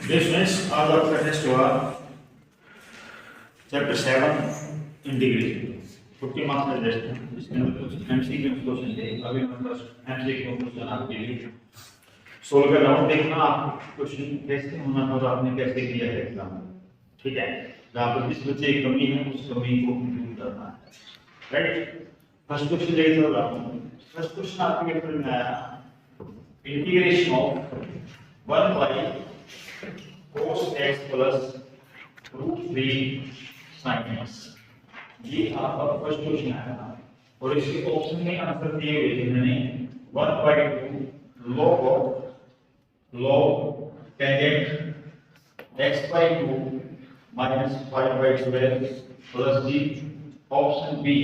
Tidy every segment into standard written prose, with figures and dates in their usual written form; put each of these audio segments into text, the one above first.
Students, आज आपका test हुआ चैप्टर 7 इंटीग्रेशन। 50 मार्क्स का टेस्ट है। इसके अंदर कुछ एमसीक्यू क्वेश्चन थे। अभी मैं बस एमसीक्यू क्वेश्चन आपके लिए सोल्व कर रहा हूँ। देखना आप क्वेश्चन कैसे होना था और आपने कैसे किया है एग्जाम में। ठीक है, जहाँ पर जिस बच्चे की कमी है उस कमी को दूर करना है। राइट, फर्स्ट क्वेश्चन ले लो आप। फर्स्ट क्वेश्चन आपके पेपर में आया integration of 1 by cos x plus root 3 sin x। ये आपका फर्स्ट क्वेश्चन आया और इसके ऑप्शन में आंसर दिए हुए थे मैंने 1 by 2 log tangent x by 2 minus 5 by 12 plus d। Option B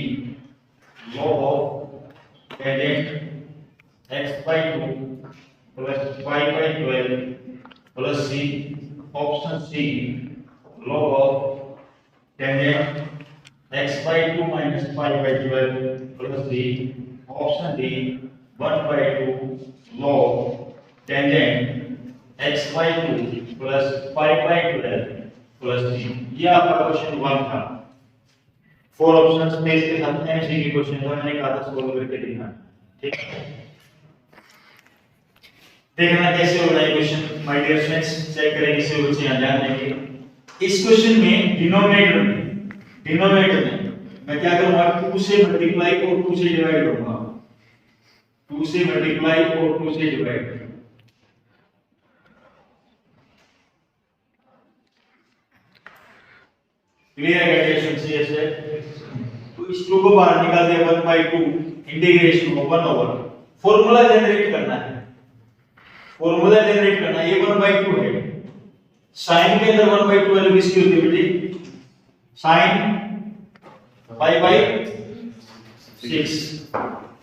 log of tangent x by 2 plus 5 by 12 plus c। Option C log of tangent x by 2 minus 5 by 12 plus d। Option D 1 by 2 log tangent x by 2 plus 5 by 12 plus d। ये आपका question 1 था। 4 options थे इसके साथ MCQ question था। मैंने कहा था सोल्व करके दिखाना। ठीक है, देखना कैसे हो रहा है question. My dear friends, check करें किसी बच्चे यहां ध्यान देंगे। इस क्वेश्चन में डिनोमिनेटर में मैं क्या करूंगा, 2 से मल्टीप्लाई और 2 से डिवाइड करूंगा। 2 से मल्टीप्लाई और 2 से डिवाइड। क्लियर है क्वेश्चन से ऐसे? तो इस 2 को बाहर निकाल दिया 1 by 2 integration of 1 over formula generate करना है। ये 1 by 2 है। साइन के अंदर 1 by 2 वैल्यू किसकी होती है बेटी? Sine pi by 6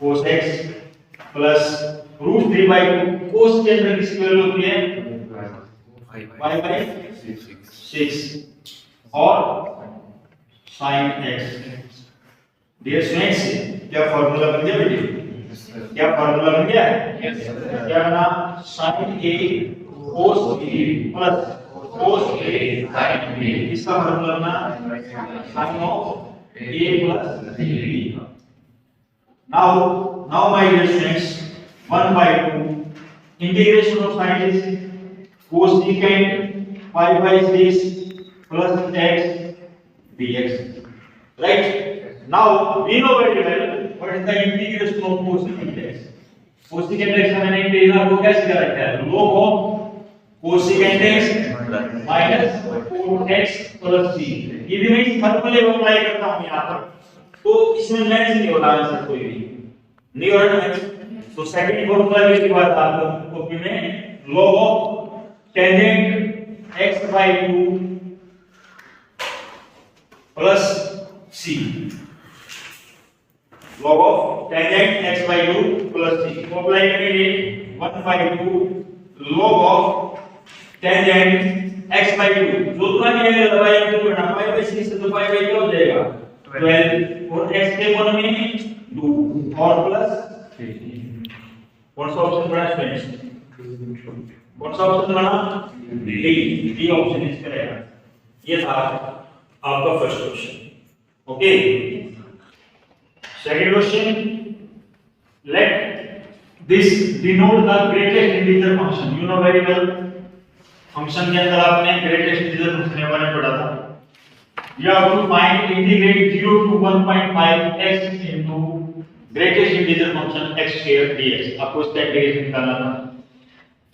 cos x plus root 3 by 2 cos के अंदर किसकी वैल्यू होती है? पाई बाई 6 और साइन x। डियर स्टूडेंट्स, क्या फार्मूला बन गया बेटी? क्या फार्मूला बन गया है? क्या बना? sin a cos b plus cos a sin b। इसका फार्मूला बना sin of a plus b। now my dear students, 1 by 2 integration of sin is cosecant 5 by 6 plus x dx। right, now we know very well what is the integration of cosecant x। cosecant x का मैंने integral को कैसे कर रखा है? log of cosecant x minus 4x plus c। ये भी मैं इस फार्मूले को अप्लाई करता हूं यहां पर, तो इसमें मैच नहीं हो रहा आंसर कोई भी नहीं हो रहा मैच। तो सेकंड फार्मूला की बात आपको कॉपी में log of tangent x by 2 plus c। log of tangent x by 2 plus c को अप्लाई करेंगे 1 by 2 log of tangent x by 2 जो तुम्हारी वैल्यू लगाई है तो ना 5 by 6 से तो 5 by क्या हो जाएगा 12 और x के कोण में 2 और प्लस 3। कौन सा ऑप्शन बना स्टूडेंट्स? कौन सा ऑप्शन बना? D option is correct. ये था आपका first question. Okay, second question, let this denote the greatest integer function। you know very well function के अंदर आपने greatest integer function के बारे में पढ़ा था। you have to find integrate 0 to 1.5 x into greatest integer function x square dx। आपको इसका इंटीग्रेशन निकालना था।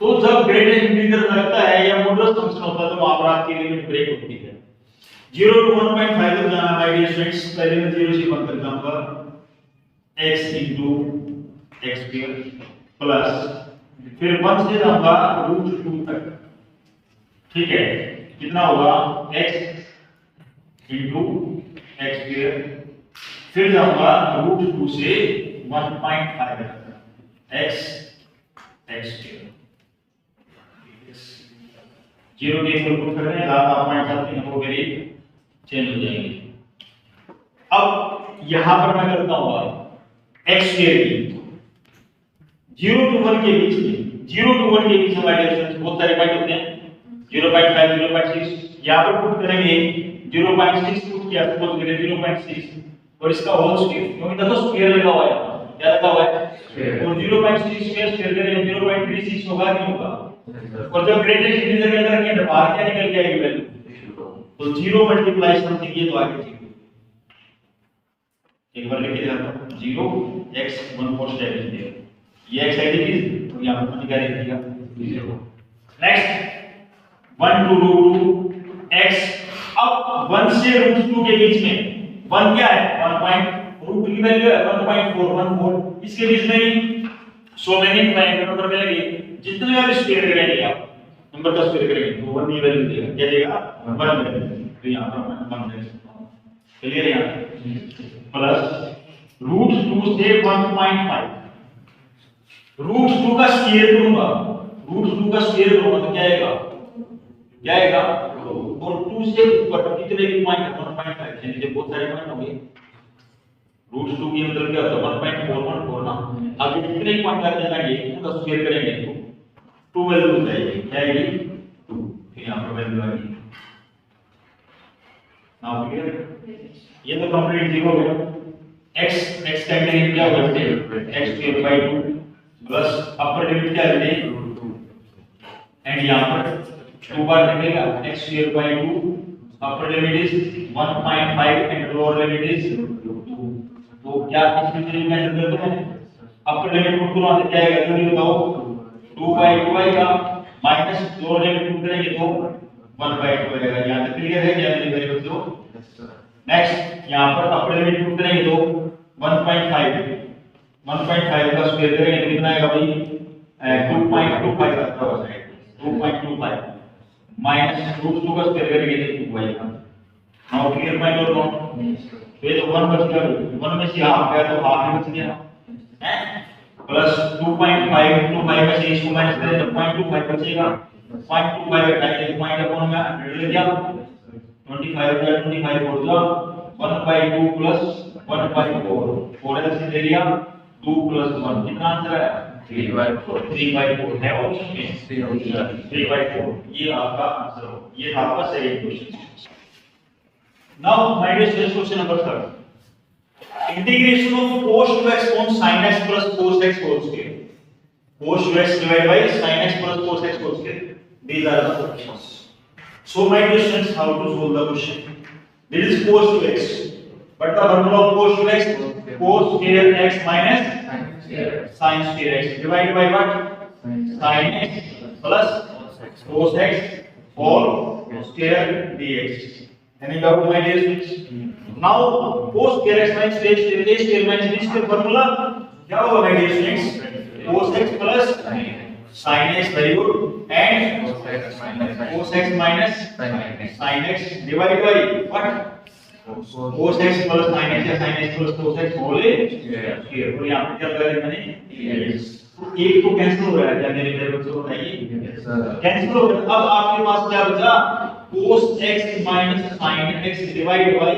तो जब greatest integer लगता है या मॉडुलस फंक्शन होता है तो वहां पर आपकी लिमिट ब्रेक होती है। 0 to 1.5 तक जाना है डियर स्टूडेंट्स। पहले मैं 0 से 1 तक जाऊंगा x into x square plus फिर 1 से जाऊंगा रूट 2 तक। ठीक है, कितना होगा x into x square, फिर जाऊंगा रूट 2 से 1.5 तक x square। 0 के इक्वल पुट कर रहे हैं, जहां आप पॉइंट चाहते हैं वो मेरी चेंज हो जाएंगे। अब यहां पर मैं करता हूं x स्क्वायर की 0 to 1 के बीच में 0 to 1 के बीच हमारे डिफरेंस बहुत सारे पॉइंट होते हैं। 0.5 0.6 यहाँ पर पुट करेंगे 0.6 पुट किया सपोज करें 0.6 और इसका होल स्क्वायर क्योंकि देखो स्क्वायर लगा हुआ है क्या लगा हुआ है और 0.6 स्क्वायर करें 0.36 होगा नहीं होगा और जब ग्रेटेस्ट इंटीजर के अंदर रखेंगे बाहर क्या निकल के आएगी वैल्यू तो 0 मल्टीप्लाई समथिंग ये तो आगे 0 एक बार लिख के दिखाता हूं 0 x 1 4 स्टेप है ये x आईडी की तो यहां पर क्या लिखिएगा 0 नेक्स्ट 1 to root 2 x अब 1 से root 2 के बीच में 1 क्या है 1. root 2 की वैल्यू है 1.414 इसके बीच में ही सो मेनी पैरामीटर में लगे जितने आप स्क्वायर करेंगे आप नंबर का स्क्वायर करेंगे तो 1 की वैल्यू देगा क्या देगा 1 वैल्यू तो यहां पर मैं 1 दे सकता हूं क्लियर है यहां प्लस रूट 2 से 1.5 रूट 2 का स्क्वायर करूंगा रूट 2 का स्क्वायर करूंगा तो क्या आएगा और 2 से ऊपर कितने भी पॉइंट 1.5 यानी कि बहुत सारे पॉइंट होंगे रूट 2 की मतलब क्या होता है 1.414 ना आगे कितने पॉइंट आ जाएंगे उनका स्क्वायर करेंगे तो 2 वैल्यू हो जाएगी क्या आएगी 2 फिर यहां पर वैल्यू आएगी नाउ क्लियर ये तो कंप्लीट 0 हो गया x का लिमिट क्या होगा x square by 2 plus upper limit क्या है एंड यहां पर 2 बार निकलेगा x square by 2 upper limit is 1.5 and lower limit is 2 तो क्या इस लिमिट में एंटर करते हैं अपर लिमिट पुट करो तो क्या आएगा जल्दी बताओ 2/2 आएगा माइनस लोअर लिमिट पुट करेंगे तो 1/2 आएगा यहां तक क्लियर है क्या मेरे बच्चों नेक्स्ट यहां पर अपर लिमिट पुट करेंगे तो 1.5 का स्क्वायर करेंगे तो कितना आएगा भाई 2.25 आता है 2.25 माइनस रूट 2 का स्क्वायर करेंगे तो 2 आएगा नाउ क्लियर पॉइंट और नोट तो ये तो 1 बच गया 1 में से हाफ गया तो हाफ ही बच गया हैं प्लस 2.5 में से इसको माइनस करें तो 0.25 बचेगा 0.25 हटाएंगे तो पॉइंट अपॉन में 100 ले दिया 25 हो जाओ 1/2 प्लस 1/4 4 से ले लिया 2 प्लस 1 कितना आंसर है 3/4 है ऑप्शन में 3/4 ये आपका आंसर हो ये था आपका सही question now my dear students question number 3 integration of cos 2x upon sin x plus cos x whole square cos 2x divided by sin x plus cos x whole square these are the questions. So my questions how to solve the question. This is cos 2x. But the formula of cos 2x cos square x minus sin square x divided by what? Sin x plus cos x whole square dx. Any doubt my dear students? Now cos square x minus a square minus b square formula क्या होगा my dear students? Cos x plus sin x very good and cos x minus sin x divided by what cos x plus sin x या sin x plus cos x whole square और यहाँ पे क्या लगा मैंने तो एक तो कैंसिल हो रहा है क्या मेरे बच्चों बताइए कैंसिल हो गया अब आपके पास क्या बचा cos x minus sin x divided by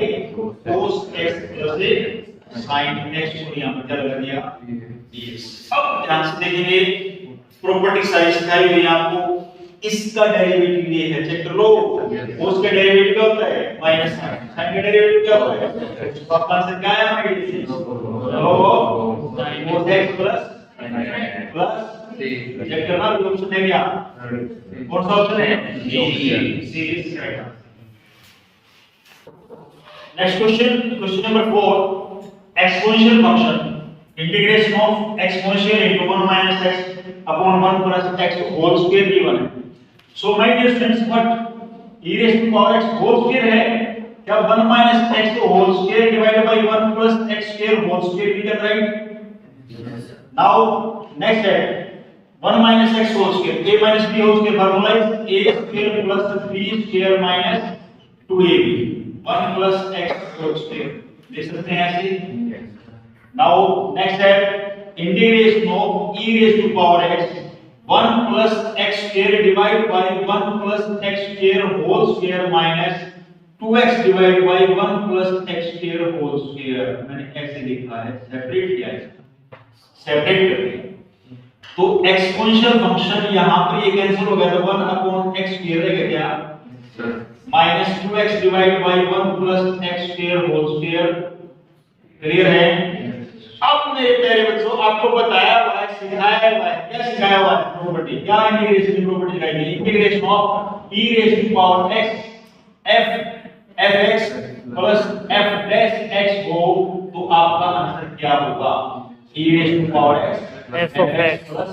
cos x plus sin x को यहाँ पे क्या लगा दिया अब ध्यान से देखेंगे प्रॉपर्टी सारी सिखाई हुई आपको इसका डेरिवेटिव ये है चेक कर लो उसका डेरिवेटिव क्या होता है माइनस साइन का डेरिवेटिव क्या होता है तो आपका आंसर क्या है हमारे लो sin cos x plus check करना जो ऑप्शन है क्या कौन सा ऑप्शन है C is correct next question number 4 exponential function integration of exponential into 1 minus x upon 1 plus x whole square given है so my dear students what e raised to power x whole square है क्या 1 minus x whole square divided by 1 plus x square whole square we can write now next है 1 minus x whole square a minus b whole square formula is a square plus b square minus 2ab 1 plus x whole square देख सकते हैं ऐसे now next step integration of e raised to power x 1 plus x square divided by 1 plus x square whole square minus 2x divided by 1 plus x square whole square मैंने x लिखा है separate किया है separate करके तो exponential function यहां पर ये कैंसिल हो गया तो 1 अपॉन x स्क्वायर रहेगा क्या minus 2x divide by 1 plus x square whole square. Clear है? अब मेरे प्यारे बच्चों आपको बताया हुआ है, सिखाया हुआ है, क्या सिखाया हुआ है? प्रॉपर्टी। क्या इंटीग्रेशन की प्रॉपर्टी सिखाई है? Integration of e raise to power x f fx plus f dash x हो तो आपका आंसर क्या होगा? e raise to power x f of x plus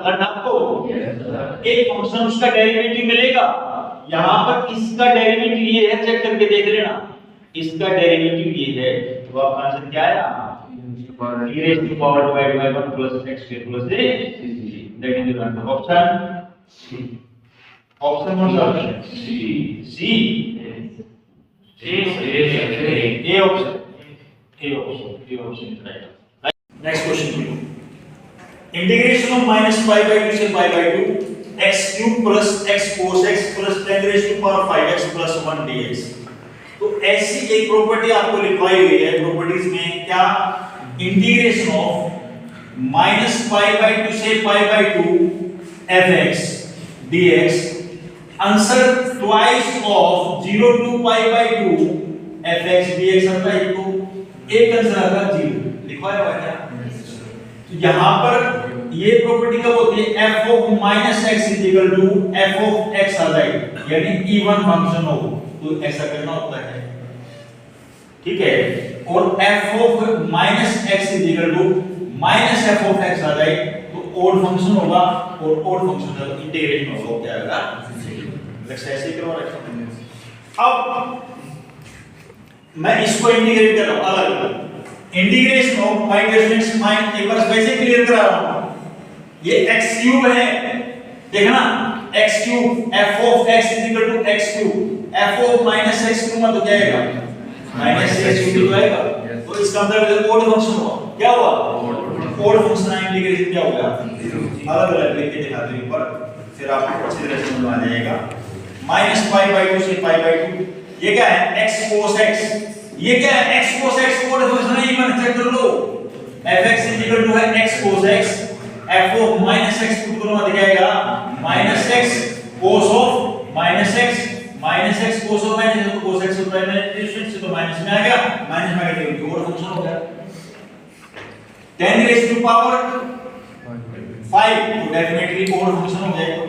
learn आपको एक फंक्शन उसका डेरिवेटिव मिलेगा। यहां पर इसका डेरिवेटिव ये है, चेक करके देख लेना, इसका डेरिवेटिव ये है तो आपका आंसर क्या आया? e raised to power divided by 1 plus x square plus a that is the answer option option what option c a option is right. Next question, integration of minus pi by 2 से pi by 2 x cube plus x cos x plus 10 raised to power 5x plus 1 dx। तो ऐसी एक property आपको लिखवाई हुई है properties में, क्या? Integration of minus pi by 2 से pi by 2 fx dx answer twice of 0 to pi by 2 fx dx आता है। तो एक आंसर आता है 0 लिखवाया हुआ है क्या? तो यहां पर ये प्रॉपर्टी कब होती है? f of minus x is equal to f of x आ जाए, यानी इवन फंक्शन हो तो ऐसा करना होता है, ठीक है? और f of minus x is equal to minus f of x आ जाए तो ओड फंक्शन होगा, और ओड फंक्शन का इंटीग्रेशन होगा क्या आएगा? लेट्स ऐसे करवा रखते हैं। अब मैं इसको इंटीग्रेट कर रहा हूं अलग, integration of my difference mind एक बार वैसे क्लियर करा रहा हूं। ये x क्यूब है, देखना x cube f of x is equal to x cube, f of minus x cube मतलब क्या आएगा? माइनस x क्यूब आएगा। तो इसका मतलब ओड फंक्शन हुआ, क्या हुआ? ओड फंक्शन का इंटीग्रेशन क्या होगा? अलग अलग लिख के दिखा दूं ऊपर, फिर आपको अच्छी तरह से समझ आ जाएगा। माइनस पाई बाय 2 से पाई बाय 2 ये क्या है? x cos x, ये क्या है? x cos x odd function है, इवन चेक कर लो। fx is equal to है x cos x, f of minus x put करो मतलब क्या आएगा? minus x cos of minus x cos of minus x, तो cos x से प्राइम से तो माइनस में आ गया, माइनस में आ गया तो ओड फंक्शन हो गया। 10 raised to power 5 तो डेफिनेटली ओड फंक्शन हो जाएगा।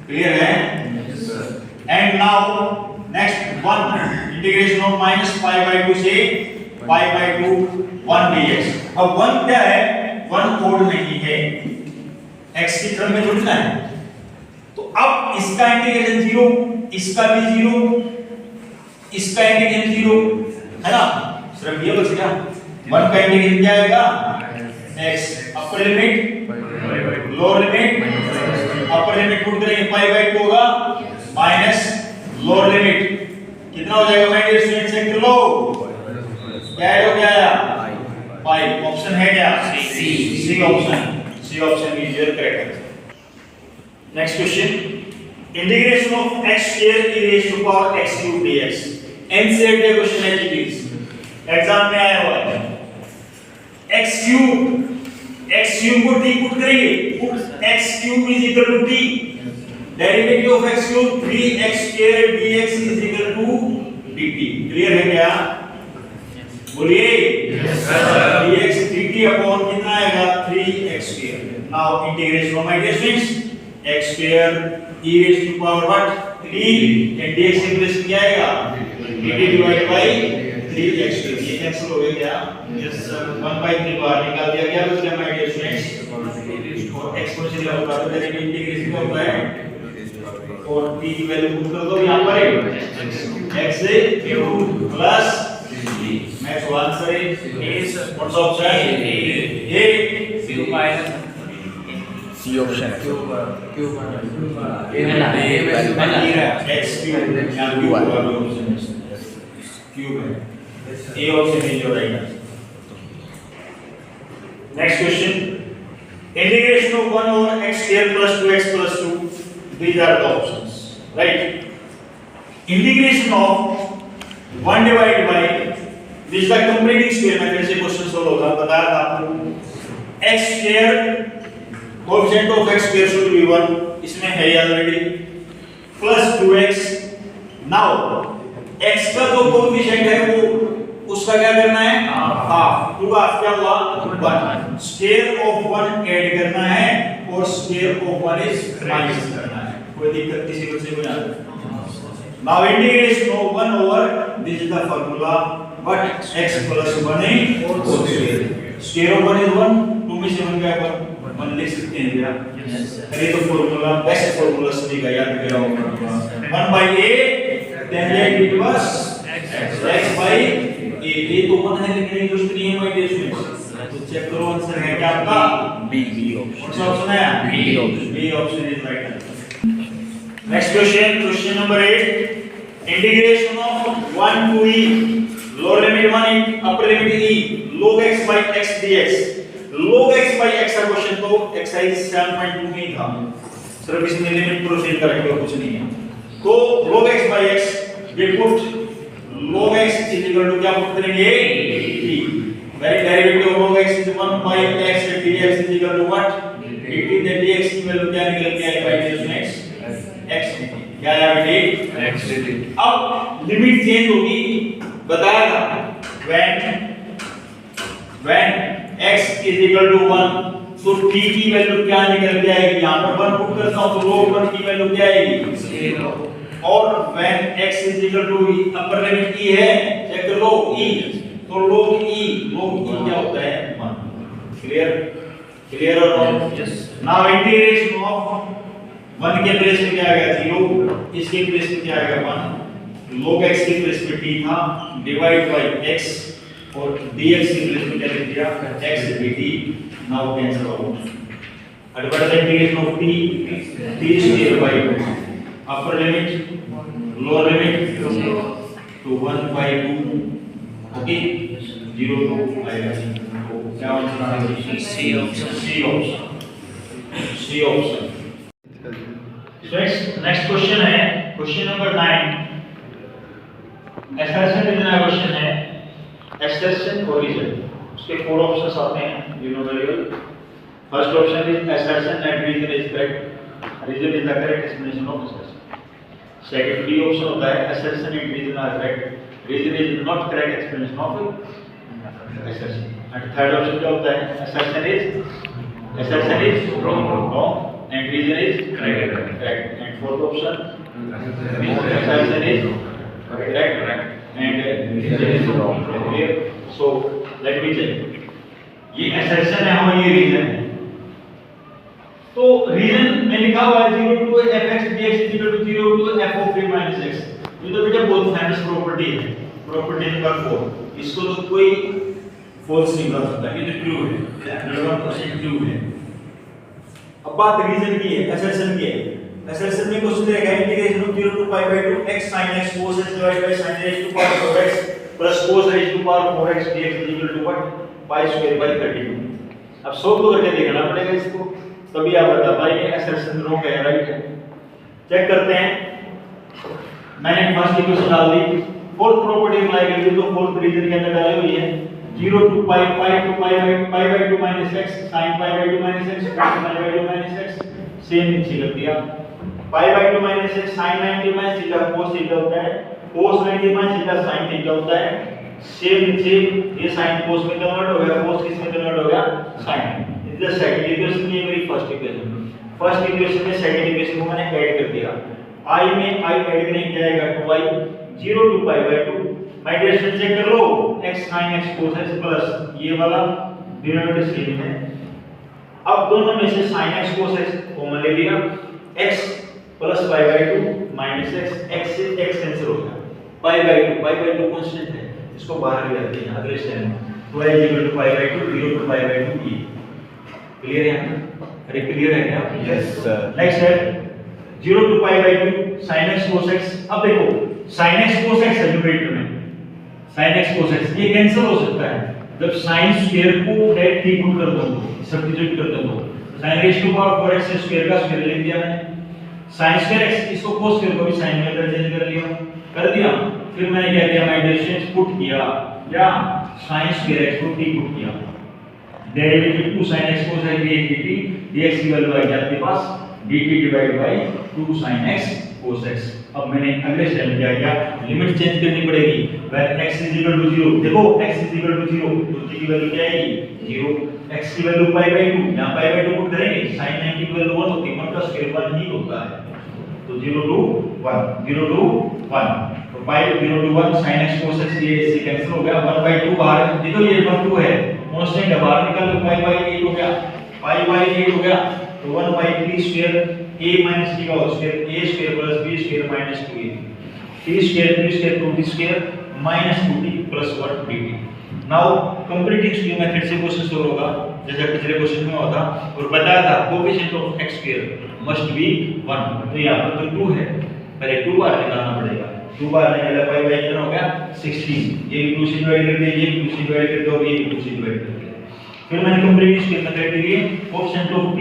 क्लियर है? Yes sir. And now next one, integration of minus pi by 2 से पाई बाय 2 1 dx। अब 1 क्या है? 1 ओड नहीं है, x की टर्म में जुड़ना है, तो अब इसका इंटीग्रेशन 0, इसका भी 0, इसका इंटीग्रेशन 0 है ना, सिर्फ ये बच गया। 1 का इंटीग्रेशन क्या आएगा? x upper limit lower limit, upper limit put करेंगे पाई बाय 2 होगा माइनस लोअर लिमिट कितना हो जाएगा? माय डियर स्टूडेंट चेक कर लो, क्या हो गया? पाई। ऑप्शन है क्या? C option is your correct answer. Next question, integration of x square e raise to power x cube dx। NCERT question है प्लीज, एग्जाम में आया हुआ है। x क्यूब को t पुट करेंगे, put x cube is equal to t, derivative of x cube 3x square dx is equal to dt। Clear है क्या? बोलिए yes sir. dx dt upon कितना आएगा? 3x square. Now integration of my dear students x square e raise to power what 3 and dx इंप्रेस क्या आएगा? dt divided by 3x square. ये cancel हो गया क्या? Yes sir. 1 बाय 3 बाहर निकाल दिया, क्या बच गया माय डियर स्टूडेंट्स? और एक्सपोनेंशियल होगा तो डायरेक्ट इंटीग्रेशन क्या होता है? और t की वैल्यू पुट कर दो यहां पर x से cube plus next answer is what's option? A cube minus C option है। क्यूब ए है ना, ए वैल्यू x क्यूब या क्यूब है, A option is your right answer. Next question, integration of 1 over x square plus 2x plus 2, these are the options, right? Integration of 1 divided by, this is the completing square method से question solve होगा। बताया था आपको x square coefficient of x square should be 1, इसमें है already, plus 2x। Now x का जो coefficient है वो उसका क्या करना है, हाफ। 2 हाफ क्या हुआ, 1। स्क्वायर ऑफ 1 ऐड करना है और स्क्वायर ऑफ 1 इज माइनस करना है। कोई दिक्कत किसी को से बना। Now integration of 1 over this is the formula, but x plus 1 है और स्क्वायर। स्क्वायर ऑफ 1 इज 1, 2 में से 1 गया पर 1 लिख सकते हैं क्या? ये तो फार्मूला बेस्ट फार्मूला सभी का याद करा होगा। 1/a then it equals x by a। ये तो 1 है लेकिन यूज नहीं है माय डियर स्टूडेंट्स। तो चेक करो आंसर है क्या आपका, बी ऑप्शन है। B option is right answer. Next question, question number 8, integration of 1 to e, lower limit 1 upper limit e, log x by x dx। log x by x का question तो exercise 7.2 में था, सिर्फ इसमें limit proceed करेंगे और कुछ नहीं है। तो log x by x we put log x is equal to क्या पुट करेंगे, e। Very derivative of log x is 1 by x dx is equal to what, dt। the dx की value क्या निकल के आई बाय x, x dt क्या आया बेटे, x dt। अब लिमिट चेंज होगी, बताया था when x is equal to 1 तो t की वैल्यू क्या निकल के आएगी, यहां पर 1 पुट करता हूं तो log 1 की वैल्यू क्या आएगी, 0। और when x is equal to e, upper limit e है, चेक कर लो e, तो log e क्या होता है, 1। क्लियर और not? Yes. Now integration of 1 के प्लेस में क्या आ गया, 0, इसके प्लेस में क्या आ गया, 1। log x के प्लेस में t था, डिवाइड बाय x, और dx की प्लेस में क्या लिख दिया, x dt। Now cancel out. Advance integration of t, t square by 2, upper limit lower limit तो 1/2, ओके, 0 तो आएगा। तो क्या आंसर आएगा, सी ऑप्शन। नेक्स्ट क्वेश्चन है, क्वेश्चन नंबर 9, एक्सटेंशन इतना क्वेश्चन है, एक्सटेंशन और रीजन। उसके 4 ऑप्शंस आते हैं, you know very well. First option is extension and reason is correct, reason is the correct explanation of extension. Second B option होता है extension and reason are correct, reason is not correct explanation of extension. And third option क्या होता है, extension is wrong and reason is correct. And fourth option extension is correct and reason is wrong। so let me check, ये assertion है और ये reason है। तो reason में लिखा हुआ है 0 to fx dx is equal to 0 to f of t minus x। ये तो बेटा बहुत फेमस प्रॉपर्टी है, प्रॉपर्टी नंबर 4। इसको तो कोई फॉल्स नहीं कर सकता, ये तो ट्रू है, 100% ट्रू है। अब बात रीजन की है, assertion की है। assertion में क्वेश्चन रहेगा integration of 0 to pi by 2 x sin x cos x divided by sin x to power 4x plus cos x to power 4x dx is equal to what, pi square by 32। अब solve तो करके देखना पड़ेगा इसको, तभी आप बता पाएंगे assertion रॉन्ग है राइट है। चेक करते हैं, मैंने फर्स्ट इक्वेशन डाल दी, फोर्थ प्रॉपर्टी अप्लाई कर दी, तो फोर्थ रीजन के अंदर डाली हुई है 0 to pi to pi by 2 minus x sin pi by 2 minus x cos pi by 2 minus x, same नीचे कर दिया। pi by 2 minus x sin 90 minus theta cos theta होता है, cos 90 minus theta sin theta होता है, same नीचे ये sin cos में कन्वर्ट हो गया, cos किस में कन्वर्ट हो गया, sin। इस द सेकंड इक्वेशन, ये मेरी फर्स्ट इक्वेशन। फर्स्ट इक्वेशन में सेकंड इक्वेशन को मैंने ऐड कर दिया, i में i ऐड करेंगे क्या आएगा, 2i 0 to pi by 2। My dear student check कर लो, x sin x cos x plus ये वाला डिनोमिनेटर सेम है। अब दोनों में से sin x cos x common ले लिया, x plus pi by 2 minus x से x कैंसिल हो गया, pi by 2 कांस्टेंट है, इसको बाहर ले जाते हैं अगले स्टेप में, 2i equal to pi by 2 0 to pi by 2 e। Clear है? अरे क्लियर है क्या? Yes sir. नेक्स्ट है 0 to pi by 2 sin x cos x। अब देखो sin x cos x है न्यूमरेटर में, sin x cos x ये कैंसिल हो सकता है जब sin स्क्वायर को डायरेक्ट t पुट कर दो, सब्स्टिट्यूट कर दो, sin raised to power 4x square का स्क्वायर लिख दिया मैंने, sin स्क्वायर x इसको cos स्क्वायर को भी sin में चेंज कर दिया। फिर मैंने क्या किया, माय डिस्टेंस पुट किया या sin स्क्वायर x को t पुट किया, derivative 2 sin x cos x dt dx की वैल्यू आ गई आपके पास dt divide by 2 sin x cos x। अब मैंने अगले स्टेप में क्या किया, लिमिट चेंज करनी पड़ेगी। when x is equal to 0, देखो x is equal to 0 तो g की वैल्यू क्या आएगी 0, x की वैल्यू पाई बाय 2, यहां पाई बाय 2 पुट करेंगे, sin 90 की वैल्यू 1 होती है, 1 का स्क्वायर 1 ही होता है, तो 0 to 1 तो पाई 0 to 1 sin x cos x ये इससे कैंसिल हो गया, 1 by 2 बाहर, देखो ये 1 2 है कांस्टेंट है, बाहर निकाल लो, पाई बाय 8 हो गया, पाई बाय 8 हो गया, तो 1 by 3 square a minus t का whole square a square plus b square minus 2a, t square 3 square 2t square minus 2t plus 1 dt। Now comparative square method से question solve होगा जैसे पिछले question में हुआ था और बताया था coefficient of x square must be 1, तो यहां पर तो 2 है, पहले 2 बार निकालना पड़ेगा, 2 बार निकाला पाई बाय कितना हो गया 16, ये 2 से डिवाइड कर दिया, ये 2 से डिवाइड कर दो, ये 2 से डिवाइड कर दिया। फिर मैंने कंपैरेटिव स्क्वायर मेथड के लिए कोएफिशिएंट ऑफ t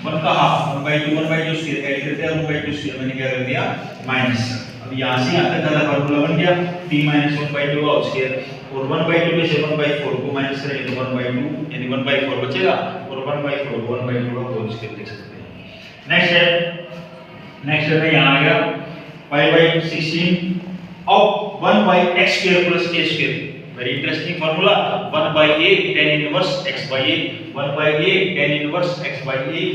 1 का हाफ 1 by 2 स्क्वायर ऐड करते हैं, 1 by 2 स्क्वायर मैंने क्या कर दिया माइनस, अब यहां से यहां तक का फार्मूला बन गया t 1 by 2 का होल स्क्वायर, और 1 by 2 में से 1 by 4 को माइनस करेंगे तो 1 by 2 यानी 1 by 4 बचेगा, और 1 by 4 को 1 by 2 का होल स्क्वायर लिख सकते हैं। नेक्स्ट है यहां आ गया pi by 16 of 1 by x square plus a square, very interesting formula, 1 by a tan inverse x by a, 1 by a tan inverse x by a,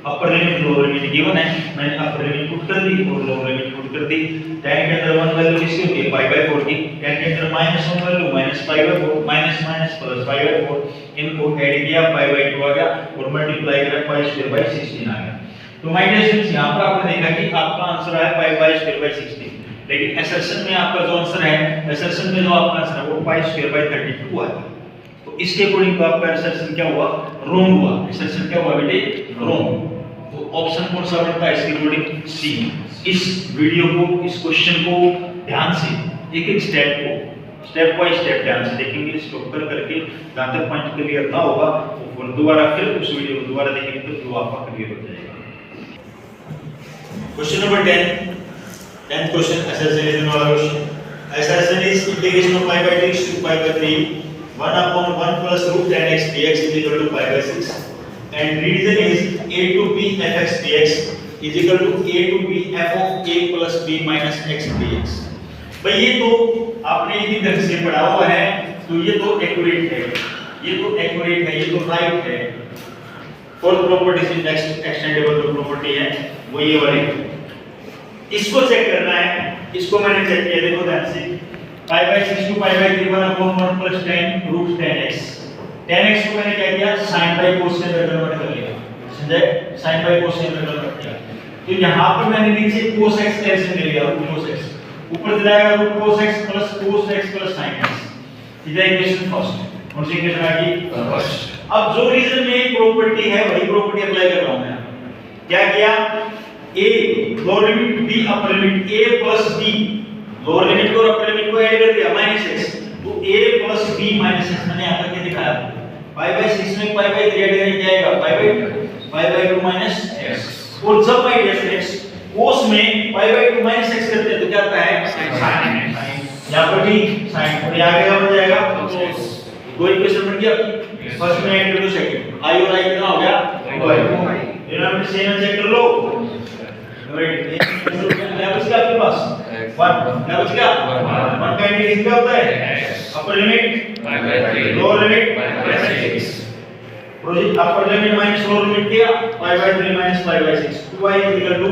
upper limit lower limit given है, मैंने upper limit put कर दी और lower limit put कर दी, tan के अंदर 1 value किसकी होगी pi by 4 की, tan के अंदर -1 value minus pi by 4 minus minus plus pi by 4, इनको ऐड किया pi by 2 आ गया और मल्टीप्लाई करा pi square by 16 आ गया। तो माय डियर स्टूडेंट्स यहां पर आपने देखा कि आपका आंसर है pi by square by 16, लेकिन असर्शन में आपका जो आंसर है, असर्शन में जो आपका आंसर है वो pi square by 32 आया, तो इसके अकॉर्डिंग तो आपका असर्शन क्या हुआ रॉन्ग हुआ, असर्शन क्या हुआ बेटे रॉन्ग, तो ऑप्शन कौन सा बनता है इसके अकॉर्डिंग सी। इस वीडियो को, इस क्वेश्चन को ध्यान से एक एक स्टेप बाय स्टेप ध्यान से देखेंगे, स्टॉप करके जहां तक पॉइंट क्लियर ना होगा तो दोबारा फिर उस वीडियो को दोबारा देखेंगे तो वो आपका क्लियर हो जाएगा। Question number 10th question assertion is वाला question, assertion is integration of pi by 2 to pi by 3 1 upon 1 plus root tan x dx is equal to pi by 6 and reason is a to b fx dx is equal to a to b f of a plus b minus x dx। भाई ये तो आपने इसी तरह से पढ़ा हुआ है, तो ये तो एक्यूरेट है, ये तो एक्यूरेट है, ये तो राइट है। फोर्थ प्रॉपर्टी से नेक्स्ट एक्सटेंडेबल जो प्रॉपर्टी है वो ये वाली, इसको चेक करना है, इसको मैंने चेक किया, देखो ध्यान से pi by 6 to pi by 3 1 upon 1 plus tan root tan x, tan x को मैंने क्या किया sin by cos से कन्वर्ट कर लिया, समझे, sin by cos से कन्वर्ट किया, तो यहाँ पर मैंने नीचे cos x ऐसे ले लिया, cos x ऊपर जाएगा root cos x plus sin x, ठीक है, इक्वेशन फर्स्ट, कौन सी इक्वेशन आ गई फर्स्ट। अब जो रीजन में एक प्रॉपर्टी है वही प्रॉपर्टी अप्लाई कर रहा हूं मैं, क्या किया a lower limit b upper limit a plus b, lower limit और अपर लिमिट को ऐड कर दिया -x, तो a plus b minus x मैंने यहां तक दिखाया, pi by 6 में pi by 3 ऐड करेंगे क्या आएगा pi by 2 minus x, और जब pi by x cos में pi by 2 minus x करते हैं तो क्या आता है sin, यहां पर भी sin, और यहां क्या बन जाएगा cos, दो इक्वेशन बन गया, फर्स्ट में ऐड कर दो सेकंड, i और i कितना हो गया 2i, इन्होंने सेम चेक कर लो, राइट, क्या बच गया आपके पास 1, क्या बच गया 1 का इंटीग्रेशन क्या होता है upper limit lower limit -6, project upper limit minus lower limit किया pi by 3 minus pi by 6, 2i is equal to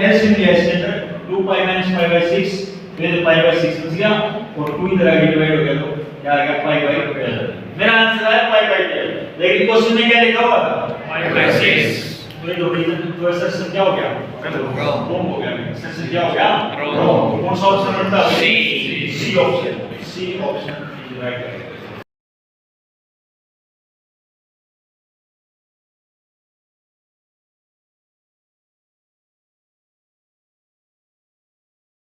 LCM लिया इसके अंदर 2pi minus pi by 6, फिर pi by 6 बच गया और 2 इधर आगे डिवाइड हो गया तो क्या आ गया pi by 12, मेरा आंसर है pi by 12, लेकिन क्वेश्चन में क्या लिखा हुआ था pi by 6, तो ये दो रीजन तो असर्शन क्या हो गया रॉन्ग हो गया, असर्शन क्या हो गया रॉन्ग, कौन सा ऑप्शन बनता है सी ऑप्शन इज राइट।